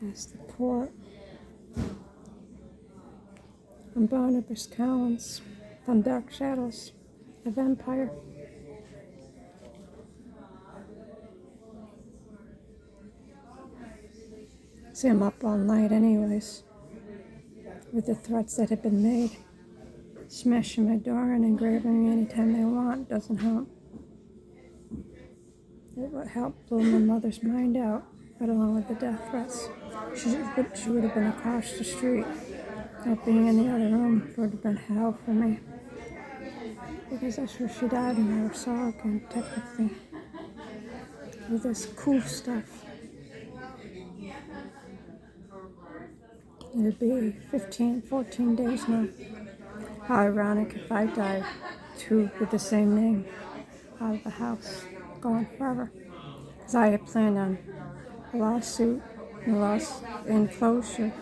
That's the port. And Barnabas Collins from Dark Shadows, the vampire. See, I'm up all night anyways, with the threats that have been made. Smashing my door and engraving me anytime they want doesn't help. It would help blow my mother's mind out, right along with the death threats. She would have been across the street. Not being in the other room would have been hell for me. Because that's where she died and I never saw her again, technically. With this cool stuff. It would be 14 days now. How ironic if I died too with the same name out of the house, gone forever. Because I had planned on a lawsuit and enclosure.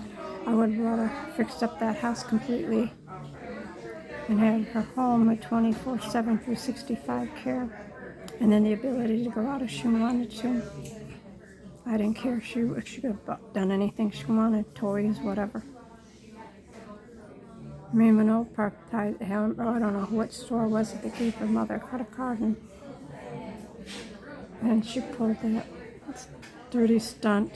I would have rather fixed up that house completely and had her home with 24/7 through 65 care, and then the ability to go out if she wanted to. I didn't care if she could have done anything she wanted, toys, whatever. Me and Manolo I don't know what store it was that they gave her mother a credit card, and she pulled that dirty stunt.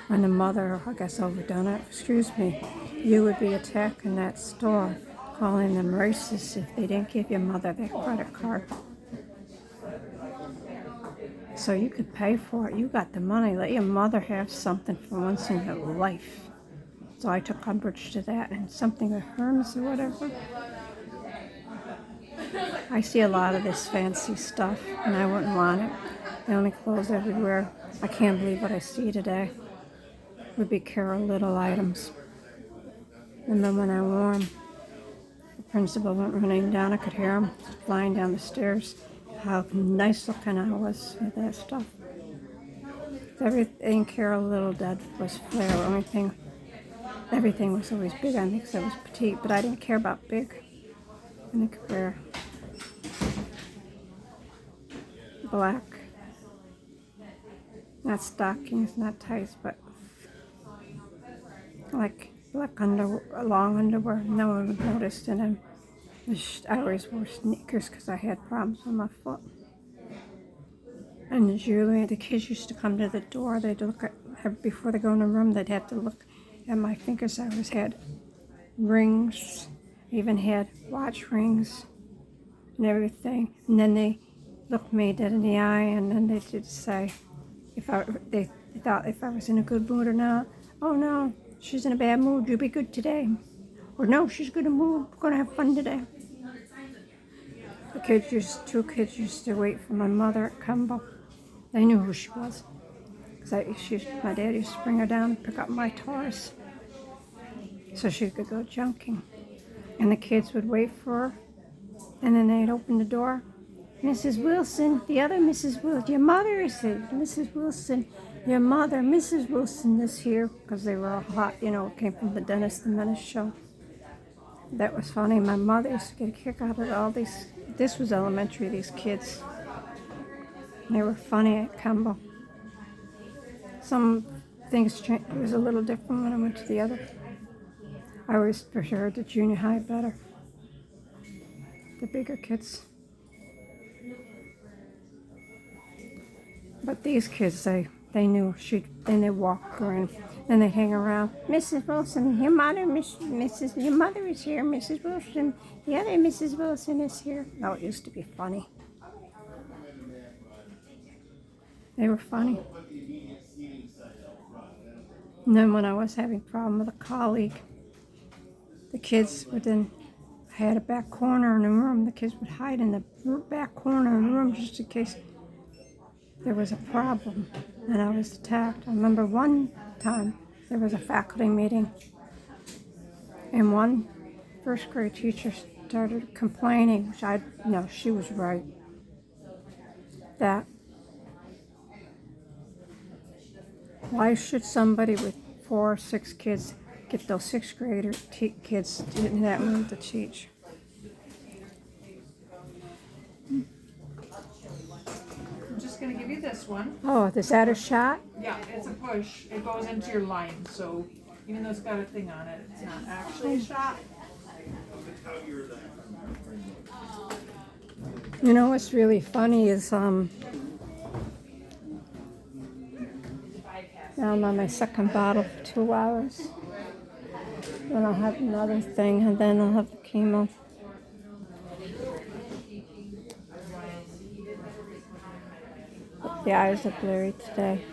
And the mother, I guess, overdone it. Excuse me, you would be attacking that store, calling them racist if they didn't give your mother that credit card. So you could pay for it. You got the money. Let your mother have something for once in her life. So I took umbrage to that, and something with Hermes or whatever. I see a lot of this fancy stuff, and I wouldn't want it. The only clothes everywhere. I can't believe what I see today. Would be Carol Little items. And then when I wore them, the principal went running down. I could hear him flying down the stairs. How nice looking I was with that stuff. Everything Carol Little did was flair. Everything was always big on me because I was petite, but I didn't care about big. And I could wear black, not stockings, not tights, but like black long underwear. No one would notice in them. I always wore sneakers because I had problems with my foot. And usually the kids used to come to the door. They'd look at, before they go in the room, they'd have to look at my fingers. I always had rings, even had watch rings and everything. And then they looked me dead in the eye, and then they did say they thought if I was in a good mood or not. Oh no, she's in a bad mood. You'll be good today. Or no, she's good in mood. We're gonna have fun today. Two kids used to wait for my mother at Cumbo. They knew who she was. My dad used to bring her down and pick up my toys so she could go junking. And the kids would wait for her, and then they'd open the door. Mrs. Wilson, the other Mrs. Wilson, your mother is here. Mrs. Wilson, your mother, Mrs. Wilson is here. Because they were all hot, it came from the Dennis the Menace show. That was funny. My mother used to get a kick out of all these. This was elementary, these kids. They were funny at Cumbo. Some things changed. It was a little different when I went to the other. I always preferred the junior high better. The bigger kids. But these kids, they knew then they walked her in. Then they'd hang around. Mrs. Wilson, your mother, your mother is here. Mrs. Wilson, the other Mrs. Wilson is here. Oh, it used to be funny. They were funny. And then when I was having a problem with a colleague, the kids I had a back corner in the room. The kids would hide in the back corner of the room just in case there was a problem and I was attacked. I remember one time there was a faculty meeting, and one first grade teacher started complaining, which she was right, that why should somebody with 4 or 6 kids get those 6th grader kids in that room to teach? I'm just going to give you this one. one. Oh, is that a shot? Yeah, it's a push. It goes into your line, so even though it's got a thing on it, it's not actually a shot. You know what's really funny is now I'm on my second bottle for 2 hours. Then I'll have another thing, and then I'll have the chemo. The eyes are blurry today.